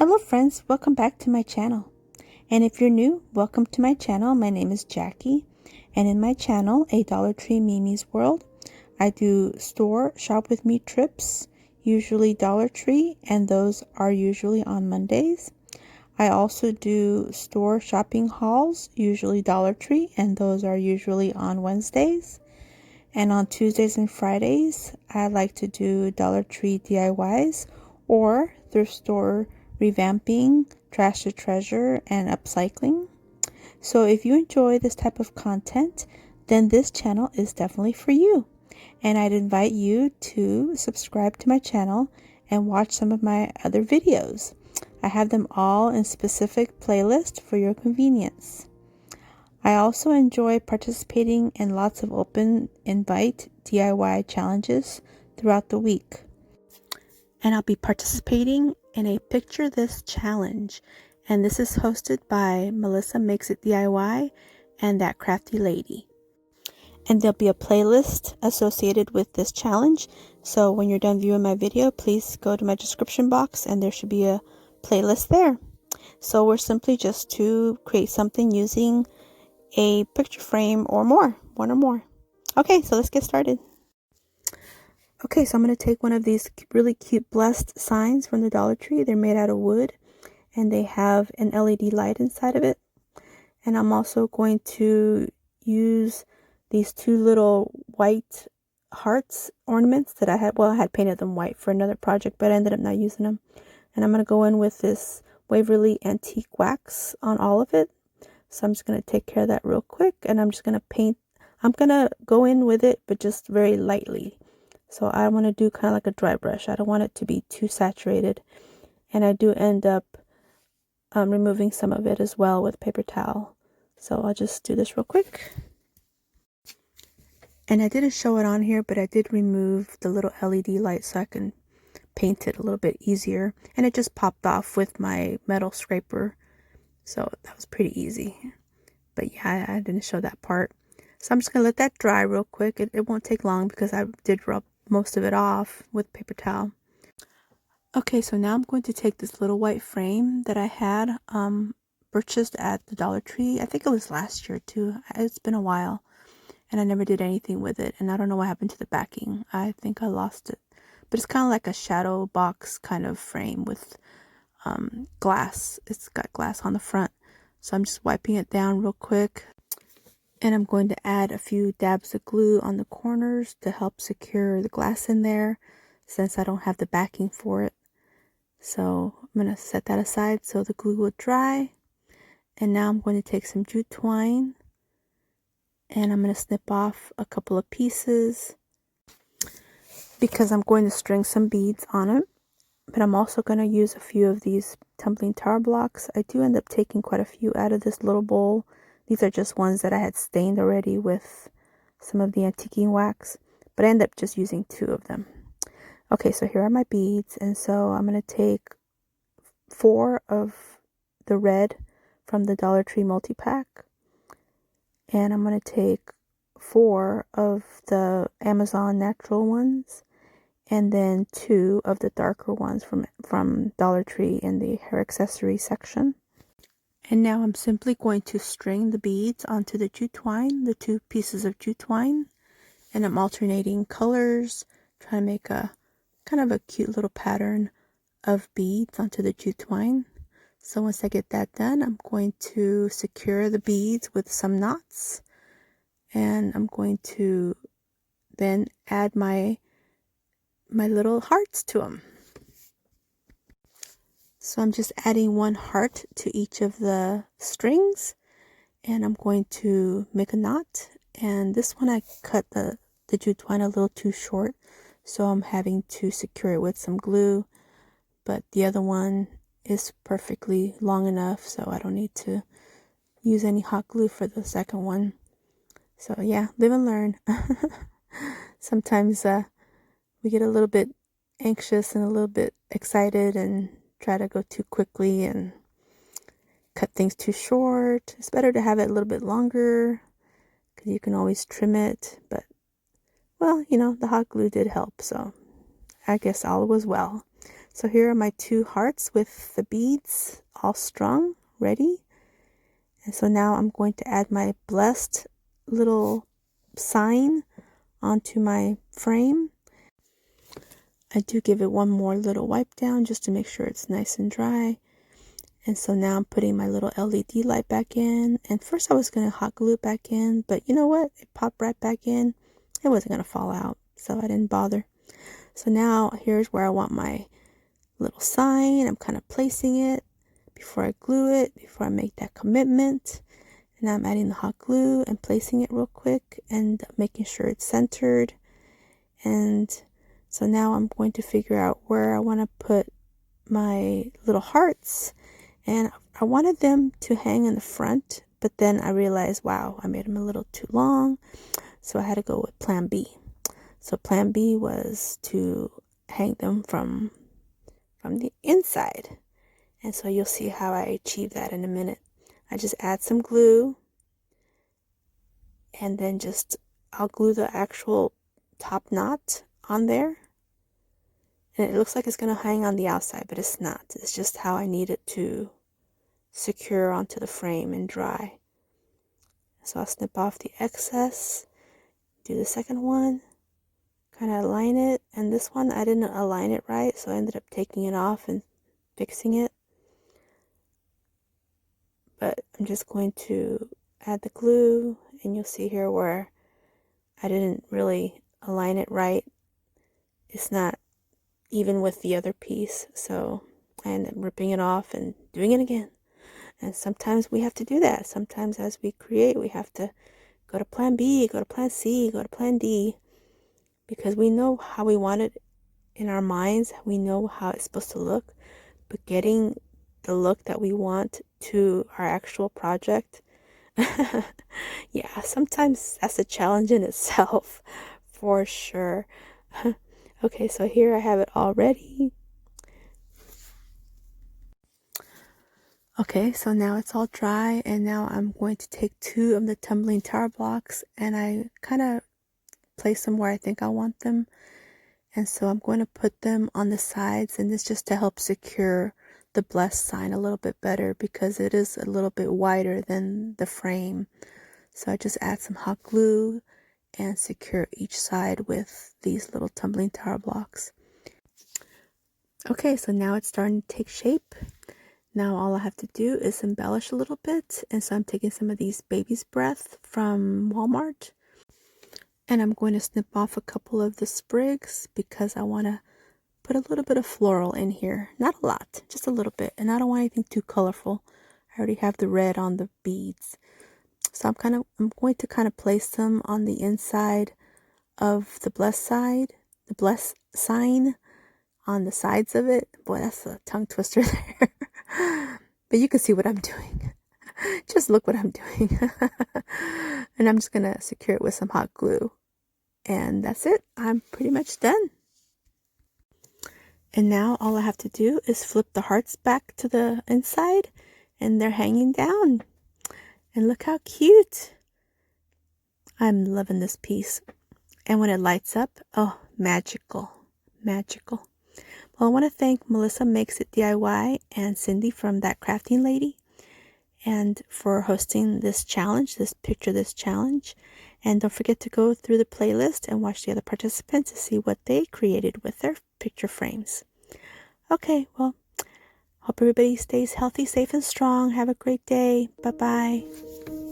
Hello friends, welcome back to my channel. And if you're new, welcome to my channel. My name is Jackie, and in my channel, A Dollar Tree Mimi's World, I do store shop with me trips, usually Dollar Tree, and those are usually on Mondays. I also do store shopping hauls, usually Dollar Tree, and those are usually on Wednesdays. And on Tuesdays and Fridays, I like to do Dollar Tree DIYs or thrift store revamping, trash to treasure, and upcycling. So if you enjoy this type of content, then this channel is definitely for you. And I'd invite you to subscribe to my channel and watch some of my other videos. I have them all in specific playlists for your convenience. I also enjoy participating in lots of open invite DIY challenges throughout the week. And I'll be participating in a Picture This challenge. And this is hosted by Melissa Makes It DIY and That Crafty Lady. And there'll be a playlist associated with this challenge. So when you're done viewing my video, please go to my description box and there should be a playlist there. So we're simply just to create something using a picture frame or more, one or more. Okay, so let's get started. Okay, so I'm going to take one of these really cute blessed signs from the Dollar Tree. They're made out of wood and they have an LED light inside of it. And I'm also going to use these two little white hearts ornaments that I had painted them white for another project, but I ended up not using them. And I'm going to go in with this Waverly Antique Wax on all of it. So I'm just going to take care of that real quick, and I'm just going to paint. I'm going to go in with it, but just very lightly. So I want to do kind of like a dry brush. I don't want it to be too saturated. And I do end up removing some of it as well with paper towel. So I'll just do this real quick. And I didn't show it on here, but I did remove the little LED light so I can paint it a little bit easier. And it just popped off with my metal scraper. So that was pretty easy. But yeah, I didn't show that part. So I'm just going to let that dry real quick. It won't take long because I did rub most of it off with paper towel. Okay, so now I'm going to take this little white frame that I had purchased at the Dollar Tree. I think it was last year too. It's been a while. And I never did anything with it. And I don't know what happened to the backing. I think I lost it. But it's kind of like a shadow box kind of frame with glass. It's got glass on the front. So I'm just wiping it down real quick. And I'm going to add a few dabs of glue on the corners to help secure the glass in there, since I don't have the backing for it. So I'm going to set that aside so the glue will dry. And now I'm going to take some jute twine and I'm going to snip off a couple of pieces because I'm going to string some beads on it. But I'm also going to use a few of these tumbling tar blocks. I do end up taking quite a few out of this little bowl. These are just ones that I had stained already with some of the antiquing wax, but I end up just using 2 of them. Okay, so here are my beads, and so I'm going to take 4 of the red from the Dollar Tree multi-pack, and I'm going to take 4 of the Amazon natural ones, and then 2 of the darker ones from Dollar Tree in the hair accessory section. And now I'm simply going to string the beads onto the jute twine, the 2 pieces of jute twine. And I'm alternating colors, trying to make a kind of a cute little pattern of beads onto the jute twine. So once I get that done, I'm going to secure the beads with some knots. And I'm going to then add my little hearts to them. So I'm just adding 1 heart to each of the strings, and I'm going to make a knot. And this one I cut the jute twine a little too short, so I'm having to secure it with some glue, but the other one is perfectly long enough, so I don't need to use any hot glue for the second one. So yeah, live and learn. Sometimes we get a little bit anxious and a little bit excited and try to go too quickly and cut things too short. It's better to have it a little bit longer because you can always trim it. But, well, you know, the hot glue did help, so I guess all was well. So here are my 2 hearts with the beads all strung, ready. And so now I'm going to add my blessed little sign onto my frame. I do give it one more little wipe down just to make sure it's nice and dry. And so now I'm putting my little LED light back in. And first I was going to hot glue it back in, but you know what? It popped right back in. It wasn't going to fall out, so I didn't bother. So now here's where I want my little sign. I'm kind of placing it before I glue it, before I make that commitment. And now I'm adding the hot glue and placing it real quick and making sure it's centered. And so now I'm going to figure out where I want to put my little hearts. And I wanted them to hang in the front, but then I realized, wow, I made them a little too long. So I had to go with plan B. So plan B was to hang them from the inside. And so you'll see how I achieve that in a minute. I just add some glue and then I'll glue the actual top knot on there. And it looks like it's going to hang on the outside, but it's not. It's just how I need it to secure onto the frame and dry. So I'll snip off the excess, do the second one, kind of align it. And this one, I didn't align it right, so I ended up taking it off and fixing it. But I'm just going to add the glue, and you'll see here where I didn't really align it right. It's not even with the other piece, so I end up ripping it off and doing it again. And sometimes we have to do that. Sometimes as we create, we have to go to plan B, go to plan C, go to plan D, because we know how we want it in our minds. We know how it's supposed to look, but getting the look that we want to our actual project, yeah, sometimes that's a challenge in itself, for sure. Okay, so here I have it all ready. Okay, so now it's all dry, and now I'm going to take 2 of the tumbling tower blocks, and I kind of place them where I think I want them. And so I'm going to put them on the sides, and this just to help secure the blessed sign a little bit better because it is a little bit wider than the frame. So I just add some hot glue and secure each side with these little tumbling tower blocks. Okay, so now it's starting to take shape. Now all I have to do is embellish a little bit. And so I'm taking some of these baby's breath from Walmart. And I'm going to snip off a couple of the sprigs because I want to put a little bit of floral in here. Not a lot, just a little bit. And I don't want anything too colorful. I already have the red on the beads. So I'm going to kind of place them on the inside of the blessed side, the blessed sign on the sides of it. Boy, that's a tongue twister there. But you can see what I'm doing. Just look what I'm doing. And I'm just going to secure it with some hot glue. And that's it. I'm pretty much done. And now all I have to do is flip the hearts back to the inside. And they're hanging down. And look how cute. I'm loving this piece. And when it lights up, oh, magical. Magical. Well, I want to thank Melissa Makes It DIY and Cindy from That Crafting Lady and for hosting this challenge, this challenge. And don't forget to go through the playlist and watch the other participants to see what they created with their picture frames. Okay, well, hope everybody stays healthy, safe, and strong. Have a great day. Bye-bye.